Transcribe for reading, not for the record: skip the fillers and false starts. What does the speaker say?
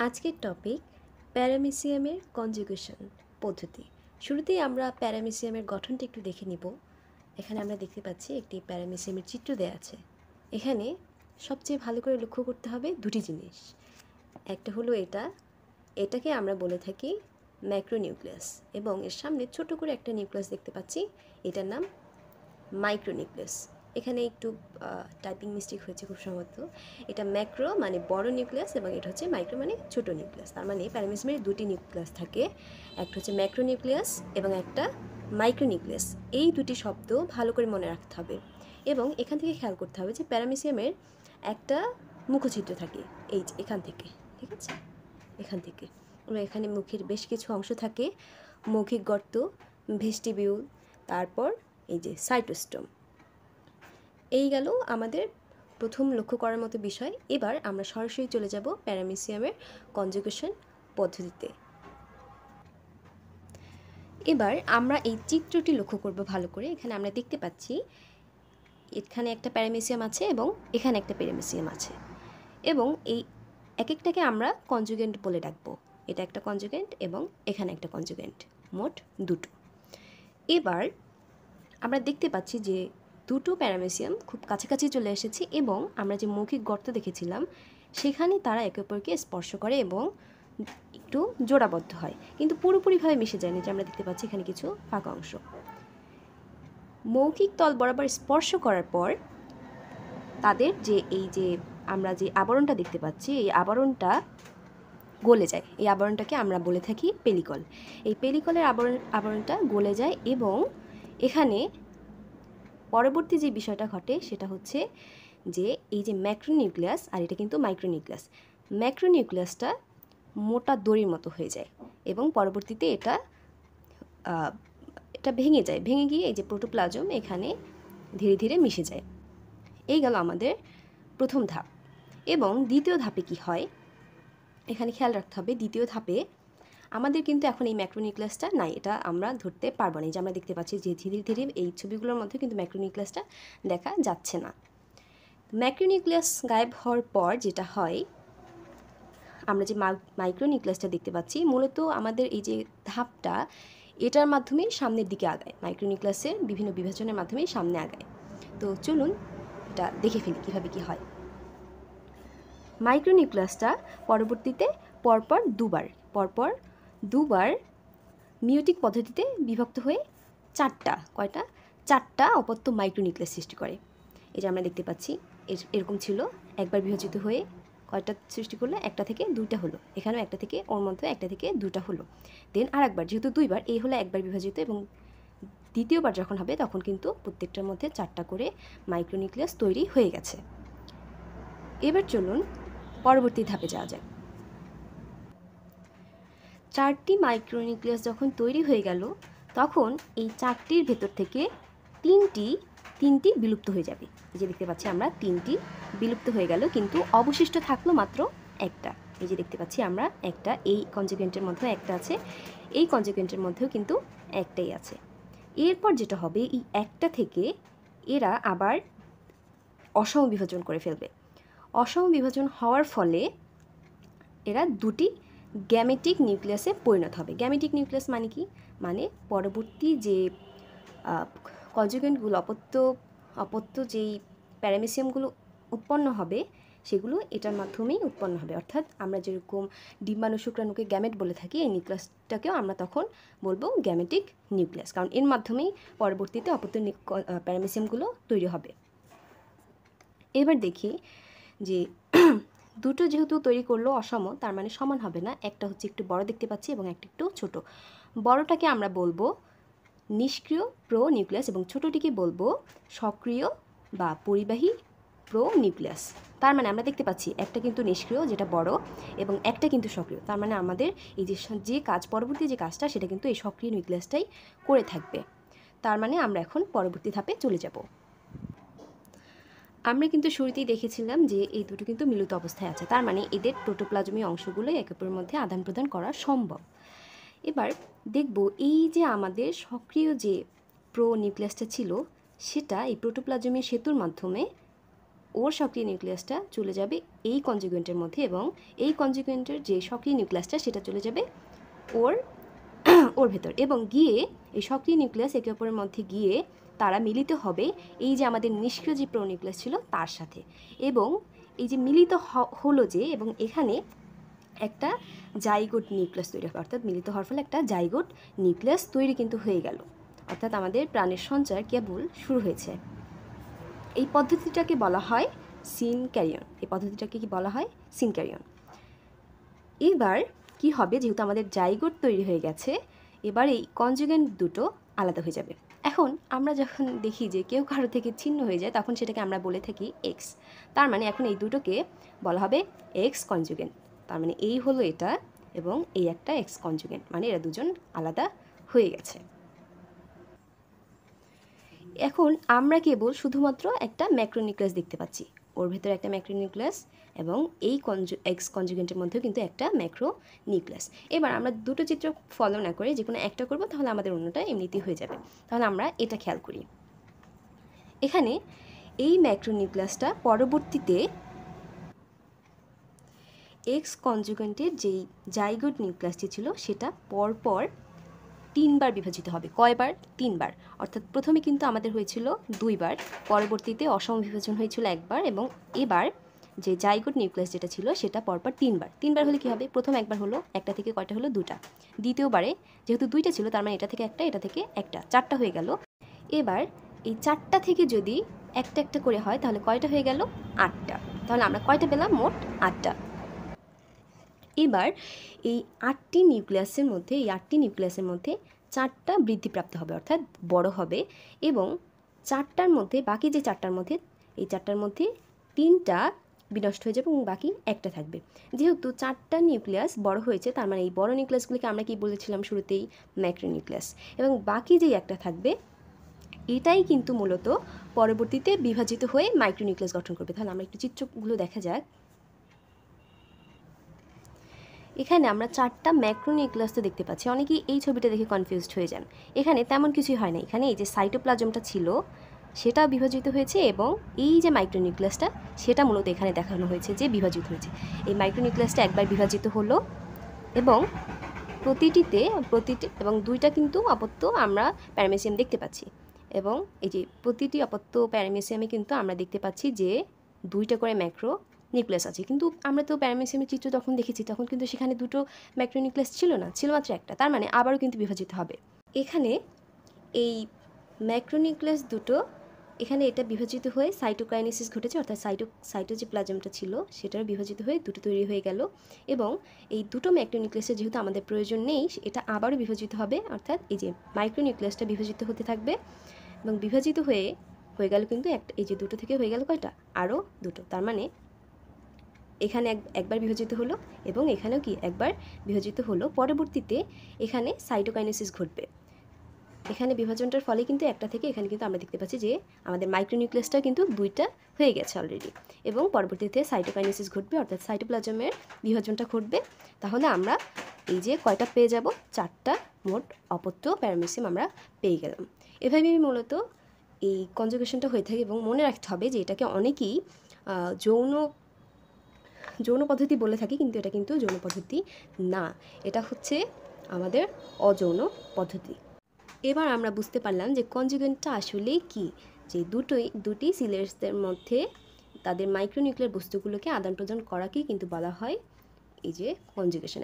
আজকের topic প্যারামিসিয়ামের conjugation পদ্ধতি। শুরুতেই আমরা প্যারামিসিয়ামের গঠনটা একটু দেখে নিব। এখানে আমরা দেখতে পাচ্ছি একটি প্যারামিসিয়ামের চিত্র দেওয়া আছে। এখানে সবচেয়ে ভালো করে লক্ষ্য করতে হবে দুটি জিনিস। একটা হলো এটাকে আমরা বলে থাকি ম্যাক্রোনিউক্লিয়াস, এবং এর সামনে ছোট করে একটা নিউক্লিয়াস দেখতে পাচ্ছি, এটার নাম মাইক্রোনিউক্লিয়াস। এখানে একটু টাইপিং মিস্টেক হয়েছে খুব সম্ভবত। এটা ম্যাক্রো মানে বড় নিউক্লিয়াস এবং এটা হচ্ছে মাইক্রো মানে ছোট নিউক্লিয়াস। তার মানে প্যারামিসিয়ামের দুটি নিউক্লিয়াস থাকে, একটা হচ্ছে ম্যাক্রোনিউক্লিয়াস এবং একটা মাইক্রোনিউক্লিয়াস। এই দুটি শব্দ ভালো করে মনে রাখতে হবে এবং এখান থেকে খেয়াল করতে হবে যে প্যারামিসিয়ামের একটা মুখছিদ্র থাকে এখান থেকে, ঠিক আছে, এখান থেকে। এবং এখানে মুখের বেশ কিছু অংশ থাকে, মৌখিক গর্ত, ভেস্টিবিউল, তারপর এই যে সাইটোস্টোম। এই গেল আমাদের প্রথম লক্ষ্য করার মতো বিষয়। এবার আমরা সরাসরি চলে যাব প্যারামিসিয়ামের কনজুগেশন পদ্ধতিতে। এবার আমরা এই চিত্রটি লক্ষ্য করব ভালো করে। এখানে আমরা দেখতে পাচ্ছি এখানে একটা প্যারামিসিয়াম আছে এবং এখানে একটা প্যারামিসিয়াম আছে, এবং এই এক একটাকে আমরা কনজুগেন্ট বলে ডাকবো। এটা একটা কনজুগেন্ট এবং এখানে একটা কনজুগেন্ট, মোট দুটো। এবার আমরা দেখতে পাচ্ছি যে দুটো প্যারামিসিয়াম খুব কাছাকাছি চলে এসেছে এবং আমরা যে মৌখিক গর্ত দেখেছিলাম সেখানে তারা একে অপরকে স্পর্শ করে এবং একটু জোড়াবদ্ধ হয়, কিন্তু পুরোপুরিভাবে মিশে যায়নি। যে আমরা দেখতে পাচ্ছি এখানে কিছু ফাঁকা অংশ। মৌখিক তল বরাবর স্পর্শ করার পর তাদের এই যে আমরা যে আবরণটা দেখতে পাচ্ছি, এই আবরণটা গলে যায়। এই আবরণটাকে আমরা বলে থাকি পেলিকল। এই পেলিকলের আবরণটা গলে যায় এবং এখানে পরবর্তী যে বিষয়টা ঘটে সেটা হচ্ছে যে এই যে ম্যাক্রোনিউক্লিয়াস, আর এটা কিন্তু মাইক্রোনিউক্লিয়াস, ম্যাক্রোনিউক্লিয়াসটা মোটা দড়ির মতো হয়ে যায় এবং পরবর্তীতে এটা ভেঙে যায়। ভেঙে গিয়ে এই যে প্রোটোপ্লাজম এখানে ধীরে ধীরে মিশে যায়। এই গেল আমাদের প্রথম ধাপ। এবং দ্বিতীয় ধাপে কি হয় এখানে খেয়াল রাখতে হবে। দ্বিতীয় ধাপে আমাদের কিন্তু এখন এই ম্যাক্রোনিউক্লিয়াসটা নাই, এটা আমরা ধরতে পারবো না। যে আমরা দেখতে পাচ্ছি যে ধীরে ধীরে এই ছবিগুলোর মধ্যে কিন্তু ম্যাক্রোনিউক্লিয়াসটা দেখা যাচ্ছে না। ম্যাক্রোনিউক্লিয়াস গায়েব হওয়ার পর যেটা হয়, আমরা যে মাইক্রোনিউক্লিয়াসটা দেখতে পাচ্ছি, মূলত আমাদের এই যে ধাপটা এটার মাধ্যমেই সামনের দিকে আগায়। মাইক্রোনিউক্লিয়াসের বিভিন্ন বিভাজনের মাধ্যমেই সামনে আগায়। তো চলুন এটা দেখে ফেলি কীভাবে কী হয়। মাইক্রোনিউক্লিয়াসটা পরবর্তীতে পরপর দুবার মিয়োটিক পদ্ধতিতে বিভক্ত হয়ে চারটা অপত্য মাইক্রোনিউক্লিয়াস সৃষ্টি করে। এই যে আমরা দেখতে পাচ্ছি এরকম ছিল, একবার বিভাজিত হয়ে কয়টা সৃষ্টি করলো, একটা থেকে দুইটা হলো, এখানেও একটা থেকে ওর মধ্যে একটা থেকে দুটা হলো। দেন আর একবার, যেহেতু দুইবার, এই হলো একবার বিভাজিত, এবং দ্বিতীয়বার যখন হবে তখন কিন্তু প্রত্যেকটার মধ্যে চারটা করে মাইক্রোনিউক্লিয়াস তৈরি হয়ে গেছে। এবার চলুন পরবর্তী ধাপে যাওয়া যায়। চারটি মাইক্রোনিউক্লিয়াস যখন তৈরি হয়ে গেল তখন এই চারটির ভেতর থেকে তিনটি বিলুপ্ত হয়ে যাবে। এই যে দেখতে পাচ্ছি আমরা তিনটি বিলুপ্ত হয়ে গেল, কিন্তু অবশিষ্ট থাকলো মাত্র একটা। এই যে দেখতে পাচ্ছি আমরা একটা, এই কনজুগেন্টের মধ্যেও একটা আছে, এই কনজুগেন্টের মধ্যেও কিন্তু একটাই আছে। এরপর যেটা হবে, এই একটা থেকে এরা আবার অসম বিভাজন করে ফেলবে। অসম বিভাজন হওয়ার ফলে এরা দুটি গ্যামেটিক নিউক্লিয়াসে পরিণত হবে। গ্যামেটিক নিউক্লিয়াস মানে কি? মানে পরবর্তী যে কনজুগেন্টগুলো, অপত্য যেই প্যারামিসিয়ামগুলো উৎপন্ন হবে সেগুলো এটার মাধ্যমেই উৎপন্ন হবে। অর্থাৎ আমরা যেরকম ডিম্বাণু শুক্রাণুকে গ্যামেট বলে থাকি, এই নিউক্লিয়াসটাকেও আমরা তখন বলবো গ্যামেটিক নিউক্লিয়াস, কারণ এর মাধ্যমেই পরবর্তীতে অপত্য প্যারামিসিয়ামগুলো তৈরি হবে। এবার দেখি যে দুটো যেহেতু তৈরি করলো অসম, তার মানে সমান হবে না। একটা হচ্ছে একটু বড় দেখতে পাচ্ছি এবং একটা একটু ছোট। বড়টাকে আমরা বলবো নিষ্ক্রিয় প্রো নিউক্লিয়াস এবং ছোটোটিকে বলবো সক্রিয় বা পরিবাহী প্রো নিউক্লিয়াস। তার মানে আমরা দেখতে পাচ্ছি একটা কিন্তু নিষ্ক্রিয় যেটা বড়, এবং একটা কিন্তু সক্রিয়। তার মানে আমাদের এই যে কাজ, পরবর্তী যে কাজটা সেটা কিন্তু এই সক্রিয় নিউক্লিয়াসটাই করে থাকবে। তার মানে আমরা এখন পরবর্তী ধাপে চলে যাব। আমরা কিন্তু শুরুতেই দেখেছিলাম যে এই দুটো কিন্তু মিলিত অবস্থায় আছে, তার মানে এদের প্রোটোপ্লাজমীয় অংশগুলো একে অপরের মধ্যে আদান প্রদান করা সম্ভব। এবার দেখব এই যে আমাদের সক্রিয় যে প্রো নিউক্লিয়াসটা ছিল সেটা এই প্রোটোপ্লাজমীয় সেতুর মাধ্যমে ওর সক্রিয় নিউক্লিয়াসটা চলে যাবে এই কনজুগেন্টের মধ্যে এবং এই কনজুগেন্টের যে সক্রিয় নিউক্লিয়াসটা সেটা চলে যাবে ওর ওর ভেতর এবং গিয়ে এই সক্রিয় নিউক্লিয়াস একে অপরের মধ্যে গিয়ে তারা মিলিত হবে এই যে আমাদের নিষ্ক্রিয় যে প্রোনিউক্লিয়াস ছিল তার সাথে। এবং এই যে মিলিত হলো যে, এবং এখানে একটা জাইগোট নিউক্লিয়াস তৈরি হবে, অর্থাৎ মিলিত হওয়ার ফলে একটা জাইগোট নিউক্লিয়াস তৈরি কিন্তু হয়ে গেল, অর্থাৎ আমাদের প্রাণের সঞ্চার কেবল শুরু হয়েছে। এই পদ্ধতিটাকে বলা হয় সিনক্যারিয়ন। এই পদ্ধতিটাকে কি বলা হয়? সিনক্যারিয়ন। এবার কি হবে, যেহেতু আমাদের জাইগোট তৈরি হয়ে গেছে, এবার এই কনজুগেন্ট দুটো আলাদা হয়ে যাবে। এখন আমরা যখন দেখি যে কেউ কারো থেকে ছিন্ন হয়ে যায় তখন সেটাকে আমরা বলে থাকি এক্স। তার মানে এখন এই দুটোকে বলা হবে এক্স কনজুগেন্ট। তার মানে এই হলো এটা এবং এই একটা এক্স কনজুগেন্ট, মানে এরা দুজন আলাদা হয়ে গেছে। এখন আমরা কেবল শুধুমাত্র একটা ম্যাক্রোনিউক্লিয়াস দেখতে পাচ্ছি, ওর ভেতরে একটা ম্যাক্রোনিউক্লিয়াস এবং এই এক্স কনজুগেন্টের মধ্যেও কিন্তু একটা ম্যাক্রোনিউক্লিয়াস। এবার আমরা দুটো চিত্র ফলো না করে যে কোনো একটা করব, তাহলে আমাদের অন্যটা এমনিতেই হয়ে যাবে। তাহলে আমরা এটা খেয়াল করি, এখানে এই ম্যাক্রোনিউক্লিয়াসটা পরবর্তীতে এক্স কনজুগেন্টের যেই জাইগোট নিউক্লিয়াসটি ছিল সেটা পরপর 3 বার বিভাজিত হবে। কয়বার? 3 বার। অর্থাৎ প্রথমে কিন্তু আমাদের হয়েছিল 2 বার, পরবর্তীতে অসম বিভাজন হয়েছিল 1 বার, এবং এবার যে জাইগোট নিউক্লিয়াস যেটা ছিল সেটা পরপর 3 বার। 3 বার হলে কী হবে? প্রথম একবার হলো, একটা থেকে কয়টা হলো? 2টা। দ্বিতীয়বারে যেহেতু 2টা ছিল তার মানে এটা থেকে একটা, এটা থেকে একটা, 4টা হয়ে গেল। এবার এই 4টা থেকে যদি একটা একটা করে হয় তাহলে কয়টা হয়ে গেল? 8টা। তাহলে আমরা কয়টা পেলাম? মোট 8টা। এবার এই 8টি নিউক্লিয়াসের মধ্যে, এই 8টি নিউক্লিয়াসের মধ্যে 4টা বৃদ্ধিপ্রাপ্ত হবে, অর্থাৎ বড় হবে, এবং 4টার মধ্যে, বাকি যে 4টার মধ্যে, এই 4টার মধ্যে 3টা বিনষ্ট হয়ে যাবে এবং বাকি একটা থাকবে। যেহেতু 4টা নিউক্লিয়াস বড় হয়েছে তার মানে এই বড় নিউক্লিয়াসগুলিকে আমরা কি বলেছিলাম শুরুতেই? ম্যাক্রোনিউক্লিয়াস। এবং বাকি যে একটা থাকবে এটাই কিন্তু মূলত পরবর্তীতে বিভাজিত হয়ে মাইক্রোনিউক্লিয়াস গঠন করবে। তাহলে আমরা একটু চিত্রগুলো দেখা যাক। এখানে আমরা 4টা ম্যাক্রোনিউক্লিয়াস তো দেখতে পাচ্ছি। অনেকেই এই ছবিটা দেখে কনফিউজড হয়ে যান। এখানে তেমন কিছুই হয় না, এখানে এই যে সাইটোপ্লাজমটা ছিল সেটা বিভাজিত হয়েছে এবং এই যে মাইক্রোনিউক্লিয়াসটা সেটা মূলত এখানে দেখানো হয়েছে যে বিভাজিত হয়েছে। এই মাইক্রোনিউক্লিয়াসটা একবার বিভাজিত হলো এবং প্রতিটি এবং 2টা কিন্তু অপত্য আমরা প্যারামেসিয়াম দেখতে পাচ্ছি, এবং এই যে প্রতিটি অপত্য প্যারামেসিয়ামে কিন্তু আমরা দেখতে পাচ্ছি যে 2টা করে নিউক্লিয়াস আছে। কিন্তু আমরা তো প্যারামেসিয়ামের চিত্র যখন দেখেছি তখন কিন্তু সেখানে 2টো ম্যাক্রোনিউক্লিয়াস ছিল না, ছিল মাত্র একটা। তার মানে আবারও কিন্তু বিভাজিত হবে। এখানে এই ম্যাক্রোনিউক্লিয়াস দুটো, এখানে এটা বিভাজিত হয়ে সাইটোকাইনেসিস ঘটেছে, অর্থাৎ সাইটো যে প্লাজমটা ছিল সেটাও বিভাজিত হয়ে দুটো তৈরি হয়ে গেল। এবং এই দুটো ম্যাক্রোনিউক্লিয়াসের যেহেতু আমাদের প্রয়োজন নেই, এটা আবারও বিভাজিত হবে, অর্থাৎ এই যে মাইক্রোনিউক্লিয়াসটা বিভাজিত হতে থাকবে এবং বিভাজিত হয়ে গেল কিন্তু একটা, এই যে দুটো থেকে হয়ে গেল কয়টা? আরও দুটো। তার মানে এখানে একবার বিভাজিত হলো এবং এখানেও কি একবার বিভাজিত হলো। পরবর্তীতে এখানে সাইটোকাইনেসিস ঘটবে। এখানে বিভাজনটার ফলে কিন্তু একটা থেকে এখানে কিন্তু আমরা দেখতে পাচ্ছি যে আমাদের মাইক্রোনিউক্লিয়াসটা কিন্তু 2টা হয়ে গেছে অলরেডি, এবং পরবর্তীতে সাইটোকাইনেসিস ঘটবে, অর্থাৎ সাইটোপ্লাজমের বিভাজনটা ঘটবে। তাহলে আমরা এই যে কয়টা পেয়ে যাব? 4টা মোট অপত্য প্যারামেসিয়াম আমরা পেয়ে গেলাম। এভাবেই মূলত এই কনজুগেশনটা হয়ে থাকে, এবং মনে রাখতে হবে যে এটাকে অনেকেই যৌন পদ্ধতি বলে থাকি, কিন্তু এটা কিন্তু যৌন পদ্ধতি না, এটা হচ্ছে আমাদের অযৌন পদ্ধতি। এবার আমরা বুঝতে পারলাম যে কনজুগেন্টটা আসলে কি, যে দুটি সিলেটসদের মধ্যে তাদের মাইক্রোনিউক্লিয়ার বস্তুগুলোকে আদান প্রদান করাকেই কিন্তু বলা হয় এই যে কনজুগেশন।